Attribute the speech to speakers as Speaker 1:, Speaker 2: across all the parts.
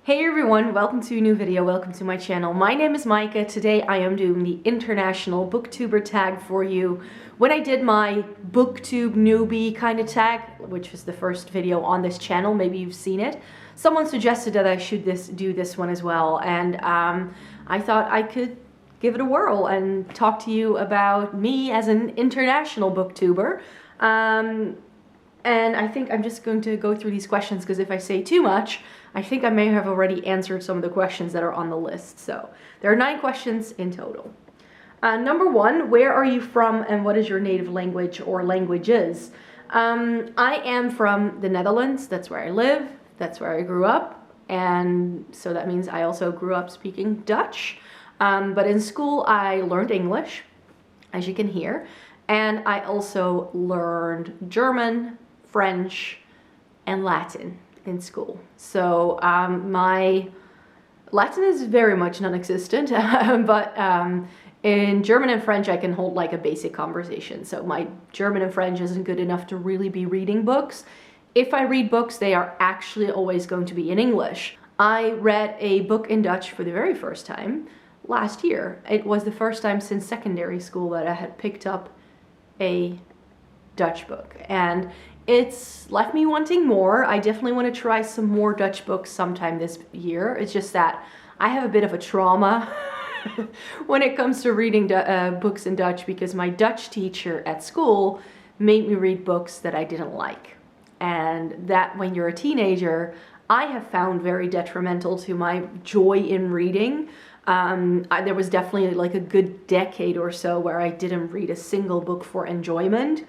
Speaker 1: Hey everyone, welcome to a new video, welcome to my channel. My name is Micah. Today I am doing the international Booktuber tag for you. When I did my Booktube newbie kind of tag, which was the first video on this channel, maybe you've seen it, someone suggested that I should do this one as well, and I thought I could give it a whirl and talk to you about me as an international booktuber. And I think I'm just going to go through these questions because if I say too much, I think I may have already answered some of the questions that are on the list. So there are 9 questions in total. Number 1, where are you from and what is your native language or languages? I am from the Netherlands. That's where I live. That's where I grew up. And so that means I also grew up speaking Dutch. But in school, I learned English, as you can hear. And I also learned German, French, and Latin in school. So my Latin is very much non-existent, but in German and French I can hold like a basic conversation. So my German and French isn't good enough to really be reading books. If I read books, they are actually always going to be in English. I read a book in Dutch for the very first time last year. It was the first time since secondary school that I had picked up a Dutch book, and it's left me wanting more. I definitely want to try some more Dutch books sometime this year. It's just that I have a bit of a trauma when it comes to reading books in Dutch, because my Dutch teacher at school made me read books that I didn't like. And that, when you're a teenager, I have found very detrimental to my joy in reading. There was definitely like a good decade or so where I didn't read a single book for enjoyment.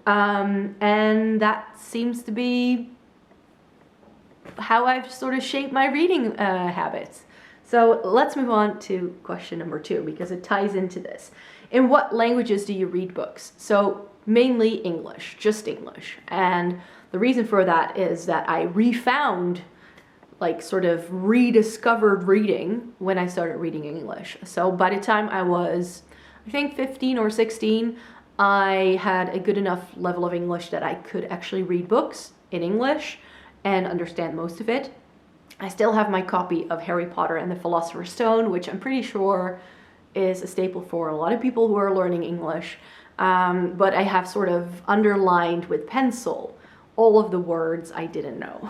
Speaker 1: And that seems to be how I've sort of shaped my reading habits. So let's move on to question number 2, because it ties into this. In what languages do you read books? So mainly English, just English. And the reason for that is that I refound, like sort of rediscovered reading when I started reading English. So by the time I was, I think 15 or 16, I had a good enough level of English that I could actually read books in English and understand most of it. I still have my copy of Harry Potter and the Philosopher's Stone, which I'm pretty sure is a staple for a lot of people who are learning English. But I have sort of underlined with pencil all of the words I didn't know.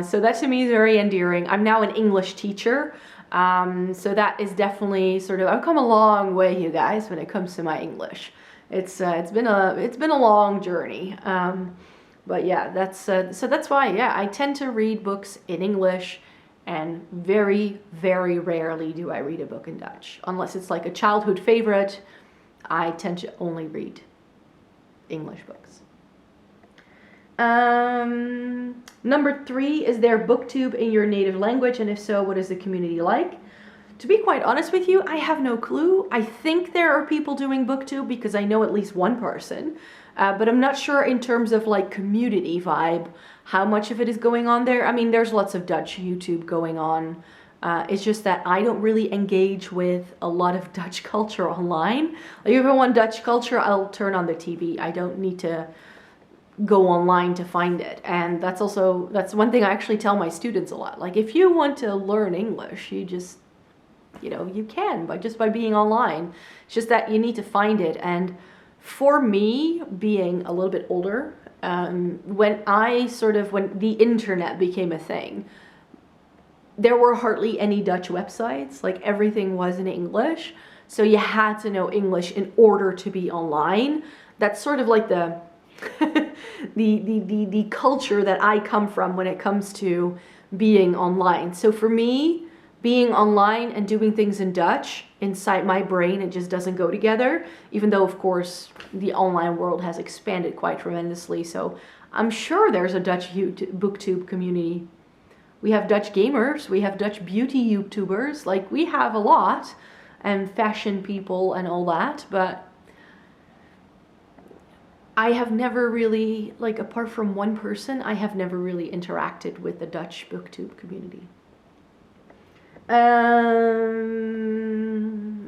Speaker 1: So that to me is very endearing. I'm now an English teacher. So that is definitely sort of, I've come a long way, you guys, when it comes to my English. It's been a long journey. But yeah, so that's why, yeah, I tend to read books in English, and very, very rarely do I read a book in Dutch. Unless it's like a childhood favorite, I tend to only read English books. Number 3, is there Booktube in your native language? And if so, what is the community like? To be quite honest with you, I have no clue. I think there are people doing Booktube because I know at least one person, but I'm not sure in terms of like community vibe, how much of it is going on there. I mean, there's lots of Dutch YouTube going on. It's just that I don't really engage with a lot of Dutch culture online. Like if I want Dutch culture, I'll turn on the TV. I don't need to go online to find it. And that's one thing I actually tell my students a lot. Like, if you want to learn English, you just, you can just by being online. It's just that you need to find it. And for me, being a little bit older, when the internet became a thing, there were hardly any Dutch websites. Like, everything was in English. So you had to know English in order to be online. That's sort of like the the culture that I come from when it comes to being online. So for me, being online and doing things in Dutch, inside my brain, it just doesn't go together, even though of course the online world has expanded quite tremendously. So I'm sure there's a Dutch booktube community. We have Dutch gamers, we have Dutch beauty YouTubers, like we have a lot, and fashion people and all that, but I have never really, like, apart from one person, I have never really interacted with the Dutch Booktube community.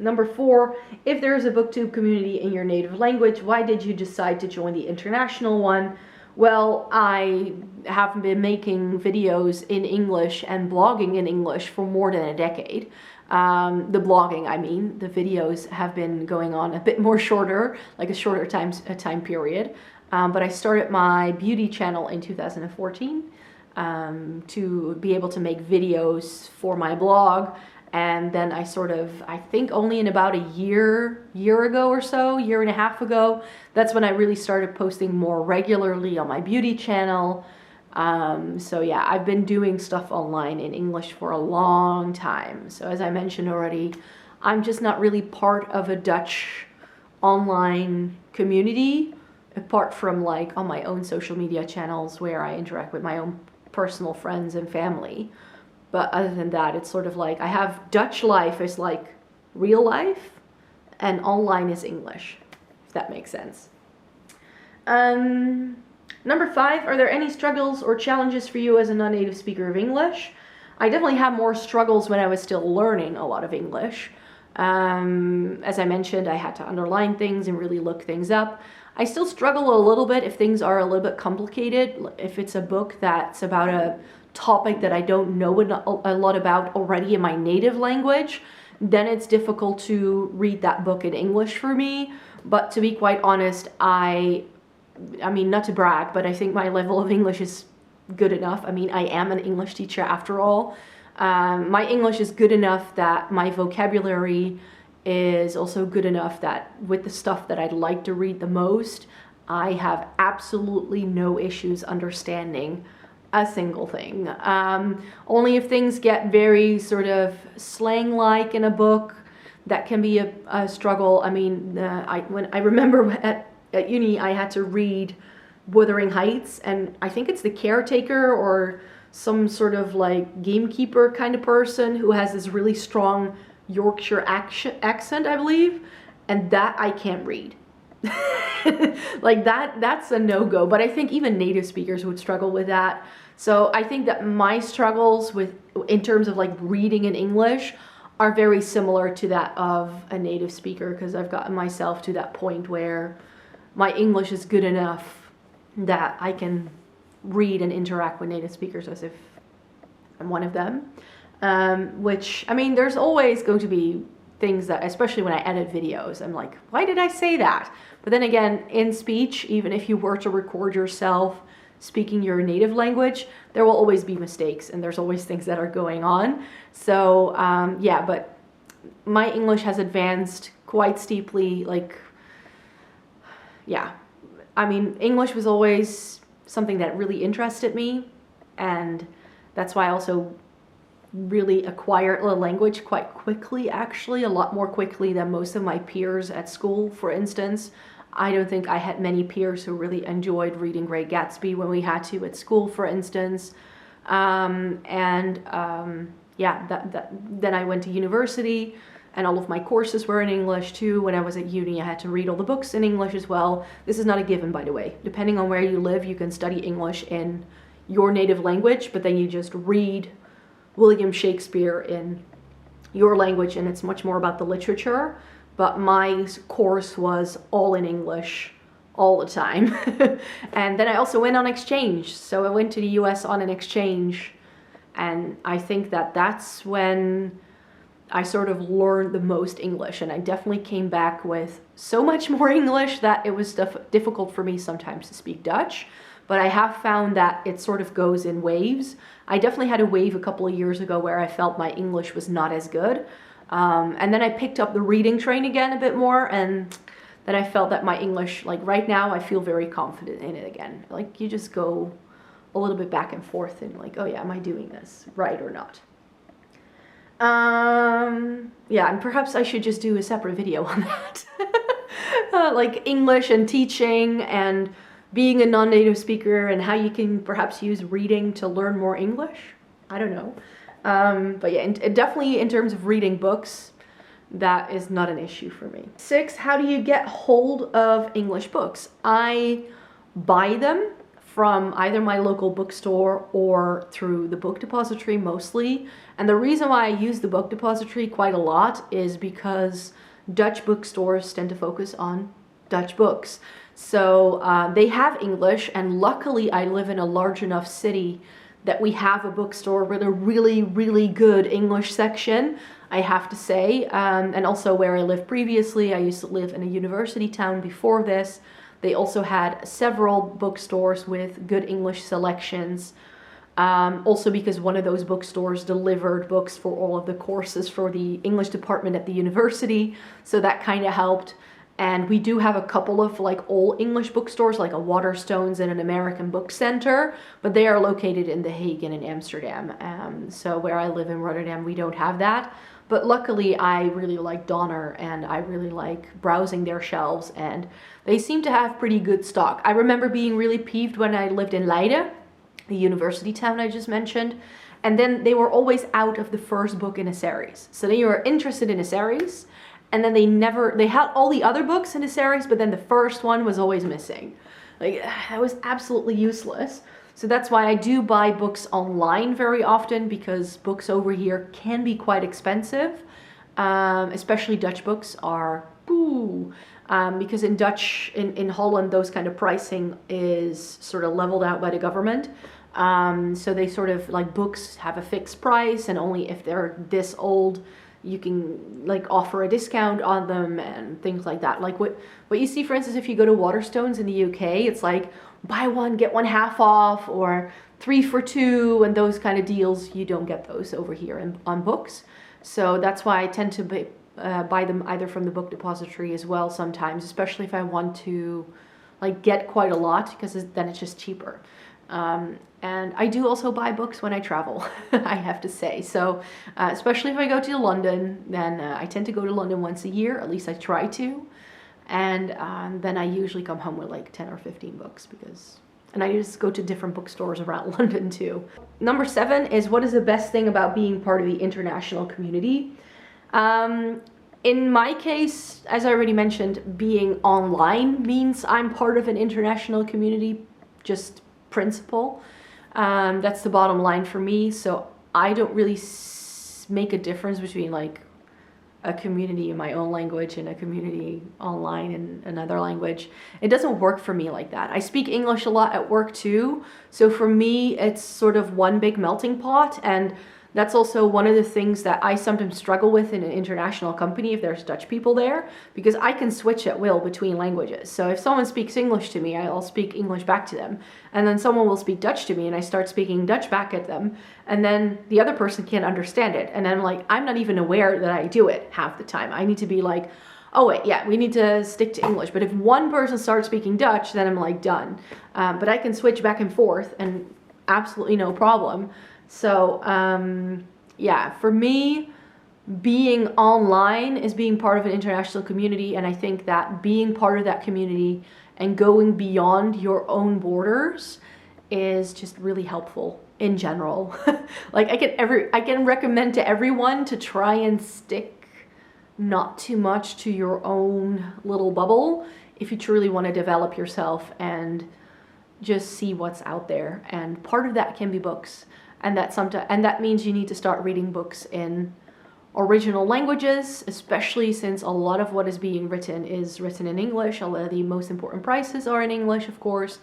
Speaker 1: Number 4, if there is a Booktube community in your native language, why did you decide to join the international one? Well, I have been making videos in English and blogging in English for more than a decade. The blogging, I mean, the videos have been going on a bit more shorter, like a shorter time period. But I started my beauty channel in 2014 to be able to make videos for my blog. And then I think only in about a year ago or so, year and a half ago, that's when I really started posting more regularly on my beauty channel. So yeah, I've been doing stuff online in English for a long time. So as I mentioned already, I'm just not really part of a Dutch online community, apart from like on my own social media channels where I interact with my own personal friends and family. But other than that, it's sort of like I have Dutch life is like real life and online is English, if that makes sense. Number 5, are there any struggles or challenges for you as a non-native speaker of English? I definitely had more struggles when I was still learning a lot of English. As I mentioned, I had to underline things and really look things up. I still struggle a little bit if things are a little bit complicated. If it's a book that's about a topic that I don't know a lot about already in my native language, then it's difficult to read that book in English for me. But to be quite honest, I mean, not to brag, but I think my level of English is good enough. I mean, I am an English teacher after all. My English is good enough that my vocabulary is also good enough that with the stuff that I'd like to read the most, I have absolutely no issues understanding a single thing. Only if things get very sort of slang-like in a book, that can be a struggle. I mean, when I remember at uni, I had to read Wuthering Heights, and I think it's the caretaker or some sort of like gamekeeper kind of person who has this really strong Yorkshire accent, I believe, and that I can't read. Like that's a no-go, but I think even native speakers would struggle with that. So I think that my struggles in terms of like reading in English are very similar to that of a native speaker, because I've gotten myself to that point where my English is good enough that I can read and interact with native speakers as if I'm one of them. Which, I mean, there's always going to be things that, especially when I edit videos, I'm like, why did I say that? But then again, in speech, even if you were to record yourself speaking your native language, there will always be mistakes and there's always things that are going on. So yeah, but my English has advanced quite steeply. Like, yeah, I mean, English was always something that really interested me, and that's why I also really acquired a language quite quickly, actually, a lot more quickly than most of my peers at school, for instance. I don't think I had many peers who really enjoyed reading Great Gatsby when we had to at school, for instance. Yeah, then I went to university, and all of my courses were in English too. When I was at uni, I had to read all the books in English as well. This is not a given, by the way. Depending on where you live, you can study English in your native language, but then you just read William Shakespeare in your language, and it's much more about the literature. But my course was all in English all the time. And then I also went on exchange. So I went to the US on an exchange, and I think that that's when I sort of learned the most English, and I definitely came back with so much more English that it was difficult for me sometimes to speak Dutch. But I have found that it sort of goes in waves. I definitely had a wave a couple of years ago where I felt my English was not as good. And then I picked up the reading train again a bit more, and then I felt that my English, like right now, I feel very confident in it again. Like you just go a little bit back and forth and like, oh yeah, am I doing this right or not? Yeah, and perhaps I should just do a separate video on that. Like English and teaching and being a non-native speaker and how you can perhaps use reading to learn more English. I don't know. But yeah, definitely in terms of reading books, that is not an issue for me. 6, how do you get hold of English books? I buy them from either my local bookstore or through the book depository mostly. And the reason why I use the book depository quite a lot is because Dutch bookstores tend to focus on Dutch books. So they have English, and luckily I live in a large enough city that we have a bookstore with a really, really good English section, I have to say. And also where I lived previously, I used to live in a university town before this. They also had several bookstores with good English selections. Also because one of those bookstores delivered books for all of the courses for the English department at the university. So that kind of helped. And we do have a couple of like all English bookstores, like a Waterstones and an American Book Center, but they are located in The Hague and in Amsterdam. So where I live in Rotterdam, we don't have that. But luckily, I really like Donner, and I really like browsing their shelves, and they seem to have pretty good stock. I remember being really peeved when I lived in Leiden, the university town I just mentioned, and then they were always out of the first book in a series. So then you were interested in a series, and then they had all the other books in the series, but then the first one was always missing. Like, that was absolutely useless. So that's why I do buy books online very often, because books over here can be quite expensive. Especially Dutch books are, because in Holland, those kind of pricing is sort of leveled out by the government. So they sort of, like, books have a fixed price, and only if they're this old, you can like offer a discount on them and things like that. Like what you see, for instance, if you go to Waterstones in the UK, it's like buy one, get one half off, or 3 for 2, and those kind of deals. You don't get those over here on books. So that's why I tend to buy them either from the book depository as well sometimes, especially if I want to like get quite a lot, because then it's just cheaper. And I do also buy books when I travel, I have to say. So especially if I go to London, then I tend to go to London once a year, at least I try to. And then I usually come home with like 10 or 15 books, and I just go to different bookstores around London too. Number 7 is, what is the best thing about being part of the international community? In my case, as I already mentioned, being online means I'm part of an international community, just principle. That's the bottom line for me. So I don't really make a difference between like a community in my own language and a community online in another language. It doesn't work for me like that. I speak English a lot at work too. So for me, it's sort of one big melting pot. And that's also one of the things that I sometimes struggle with in an international company if there's Dutch people there, because I can switch at will between languages. So if someone speaks English to me, I'll speak English back to them. And then someone will speak Dutch to me and I start speaking Dutch back at them. And then the other person can't understand it. And then I'm not even aware that I do it half the time. I need to be like, oh wait, yeah, we need to stick to English. But if one person starts speaking Dutch, then I'm like done. But I can switch back and forth and absolutely no problem. So, yeah, for me, being online is being part of an international community. And I think that being part of that community and going beyond your own borders is just really helpful in general. Like I can recommend to everyone to try and stick not too much to your own little bubble if you truly want to develop yourself and just see what's out there. And part of that can be books. And that means you need to start reading books in original languages, especially since a lot of what is being written is written in English. A lot of the most important prices are in English, of course.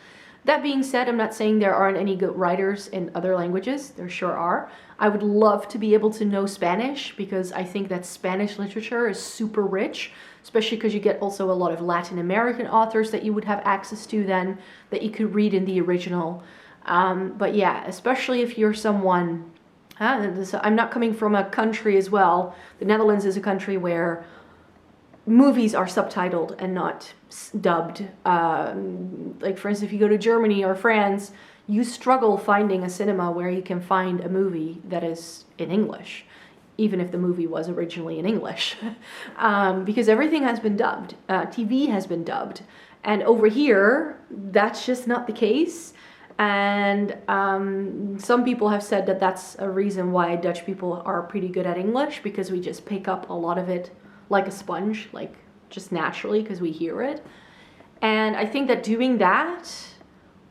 Speaker 1: That being said, I'm not saying there aren't any good writers in other languages. There sure are. I would love to be able to know Spanish, because I think that Spanish literature is super rich, especially because you get also a lot of Latin American authors that you would have access to then, that you could read in the original. But yeah, especially if you're someone, I'm not coming from a country as well. The Netherlands is a country where movies are subtitled and not dubbed. Like for instance, if you go to Germany or France, you struggle finding a cinema where you can find a movie that is in English, even if the movie was originally in English, because everything has been dubbed. TV has been dubbed. And over here, that's just not the case. And some people have said that that's a reason why Dutch people are pretty good at English, because we just pick up a lot of it like a sponge, like just naturally, because we hear it. And I think that doing that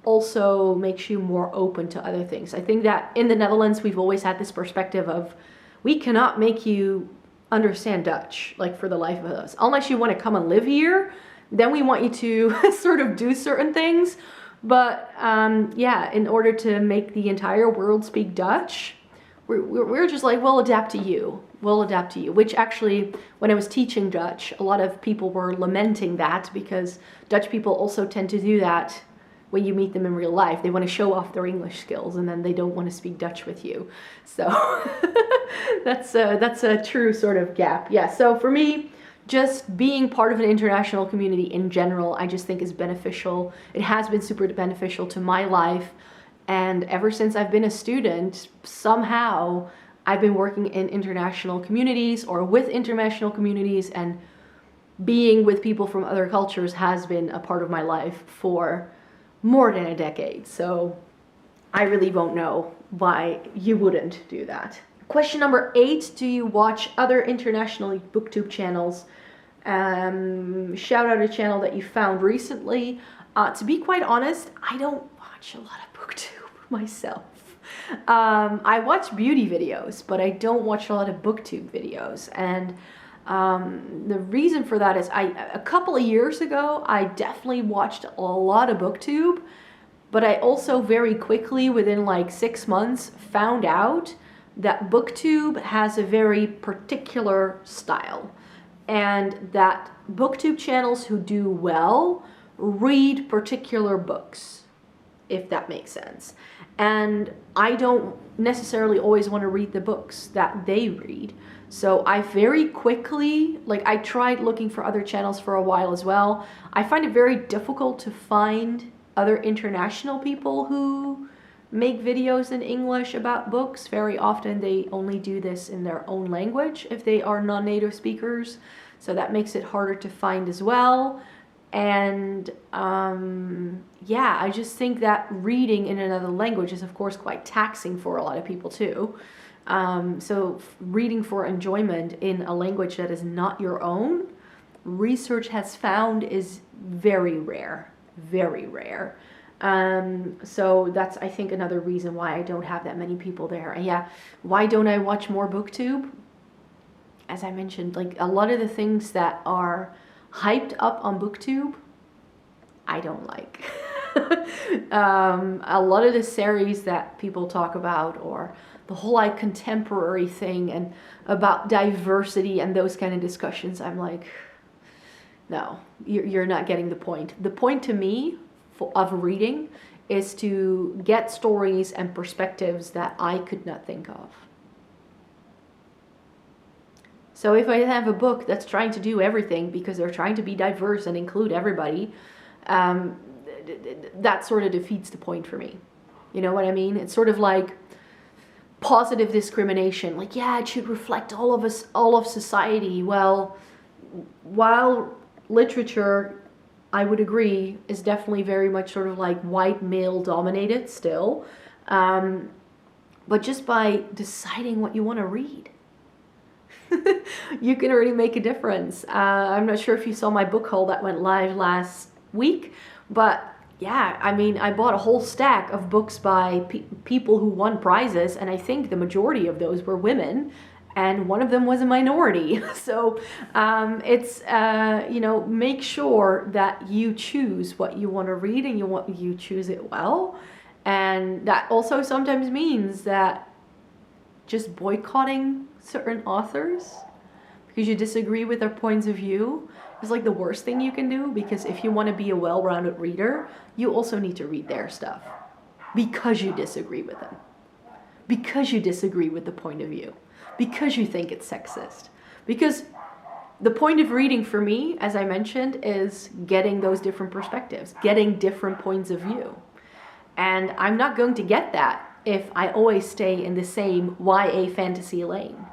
Speaker 1: also makes you more open to other things. I think that in the Netherlands, we've always had this perspective of, we cannot make you understand Dutch, like for the life of us. Unless you want to come and live here, then we want you to sort of do certain things. But yeah, in order to make the entire world speak Dutch, we're just like, we'll adapt to you. We'll adapt to you. Which actually, when I was teaching Dutch, a lot of people were lamenting that, because Dutch people also tend to do that when you meet them in real life. They want to show off their English skills, and then they don't want to speak Dutch with you. So that's a true sort of gap. Yeah, so for me, just being part of an international community in general, I just think is beneficial. It has been super beneficial to my life. And ever since I've been a student, somehow I've been working in international communities or with international communities, and being with people from other cultures has been a part of my life for more than a decade. So I really won't know why you wouldn't do that. Question number 8, do you watch other international booktube channels? Shout out a channel that you found recently. To be quite honest, I don't watch a lot of booktube myself. I watch beauty videos, but I don't watch a lot of booktube videos. And the reason for that is a couple of years ago, I definitely watched a lot of booktube, but I also very quickly, within like 6 months, found out that booktube has a very particular style, and that booktube channels who do well read particular books, if that makes sense. And I don't necessarily always want to read the books that they read. So I very quickly, like, I tried looking for other channels for a while as well. I find it very difficult to find other international people who make videos in English about books. Very often they only do this in their own language if they are non-native speakers. So that makes it harder to find as well. And yeah, I just think that reading in another language is of course quite taxing for a lot of people too. So reading for enjoyment in a language that is not your own, research has found is very rare, very rare. So that's, I think, another reason why I don't have that many people there. And yeah, why don't I watch more Booktube? As I mentioned, like, a lot of the things that are hyped up on Booktube, I don't like. A lot of the series that people talk about, or the whole like contemporary thing and about diversity and those kind of discussions, I'm like, no, you're not getting the point. The point to me of reading is to get stories and perspectives that I could not think of. So if I have a book that's trying to do everything because they're trying to be diverse and include everybody, that sort of defeats the point for me. You know what I mean? It's sort of like positive discrimination. Like, yeah, it should reflect all of us, all of society. Well, while literature, I would agree, is definitely very much sort of like white male dominated still. But just by deciding what you want to read, you can already make a difference. I'm not sure if you saw my book haul that went live last week, but yeah, I mean, I bought a whole stack of books by people who won prizes, and I think the majority of those were women, and one of them was a minority. So it's, you know, make sure that you choose what you want to read, and you choose it well. And that also sometimes means that just boycotting certain authors because you disagree with their points of view is like the worst thing you can do, because if you want to be a well-rounded reader, you also need to read their stuff because you disagree with them, because you disagree with the point of view, because you think it's sexist. Because the point of reading for me, as I mentioned, is getting those different perspectives, getting different points of view. And I'm not going to get that if I always stay in the same YA fantasy lane.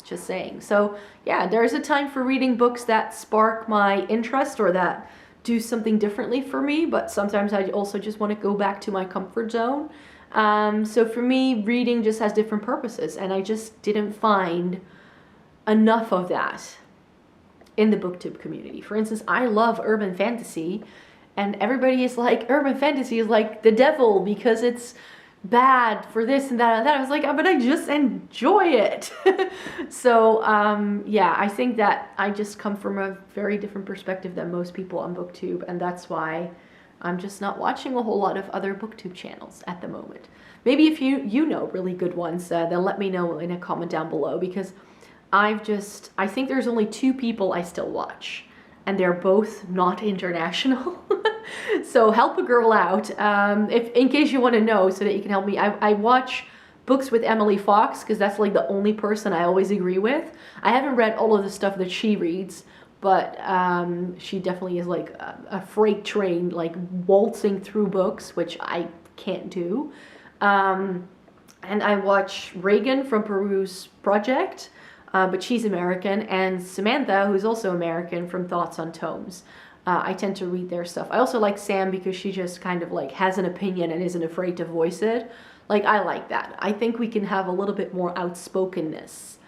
Speaker 1: Just saying. So yeah, there's a time for reading books that spark my interest or that do something differently for me, but sometimes I also just want to go back to my comfort zone. So for me, reading just has different purposes, and I just didn't find enough of that in the Booktube community. For instance, I love urban fantasy, and everybody is like, urban fantasy is like the devil because it's bad for this and that and that. I was like, but I just enjoy it. So yeah, I think that I just come from a very different perspective than most people on Booktube, and that's why I'm just not watching a whole lot of other Booktube channels at the moment. Maybe if you know really good ones, then let me know in a comment down below, because I think there's only 2 people I still watch, and they're both not international. So help a girl out, in case you want to know, so that you can help me. I watch Books with Emily Fox, because that's like the only person I always agree with. I haven't read all of the stuff that she reads, but she definitely is like a freight train, like waltzing through books, which I can't do. And I watch Reagan from Peru's Project, but she's American, and Samantha, who's also American, from Thoughts on Tomes. I tend to read their stuff. I also like Sam because she just kind of like has an opinion and isn't afraid to voice it. Like, I like that. I think we can have a little bit more outspokenness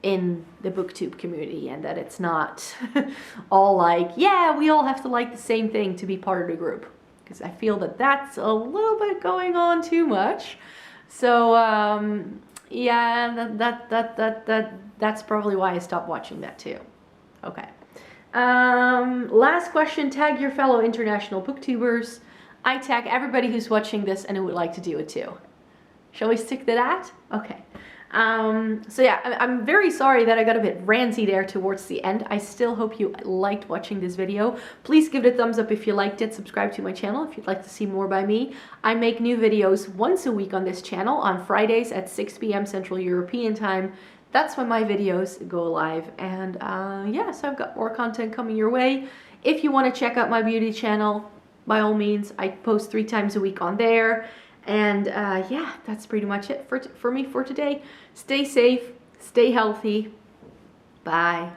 Speaker 1: in the Booktube community, and that it's not all like, yeah, we all have to like the same thing to be part of the group. Because I feel that that's a little bit going on too much. So yeah, that's probably why I stopped watching that too. Okay. Last question, tag your fellow international booktubers. I tag everybody who's watching this and who would like to do it too. Shall we stick to that? Okay. So yeah, I'm very sorry that I got a bit ranty there towards the end. I still hope you liked watching this video. Please give it a thumbs up if you liked it. Subscribe to my channel if you'd like to see more by me. I make new videos once a week on this channel on Fridays at 6 p.m. Central European Time. That's when my videos go live. And yeah, so I've got more content coming your way. If you want to check out my beauty channel, by all means, I post 3 times a week on there. And yeah, that's pretty much it for me for today. Stay safe, stay healthy. Bye.